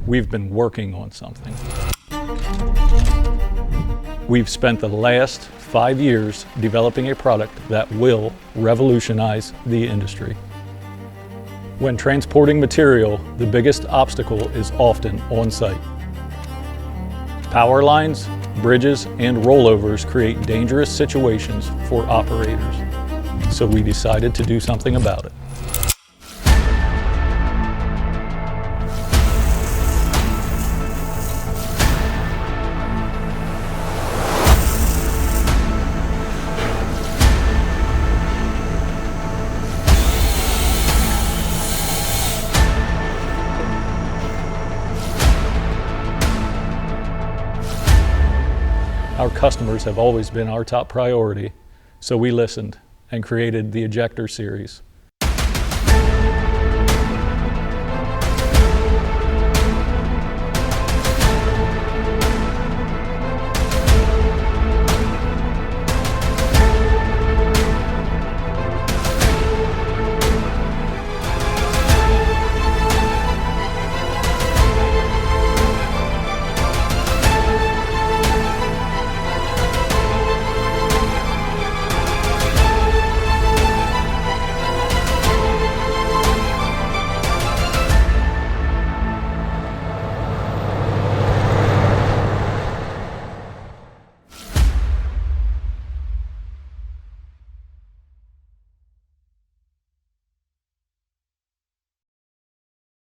we've been working on something. We've spent the last 5 years developing a product that will revolutionize the industry. When transporting material, the biggest obstacle is often on site. Power lines, bridges, and rollovers create dangerous situations for operators. So we decided to do something about it. Our customers have always been our top priority, so we listened and created the Ejector series.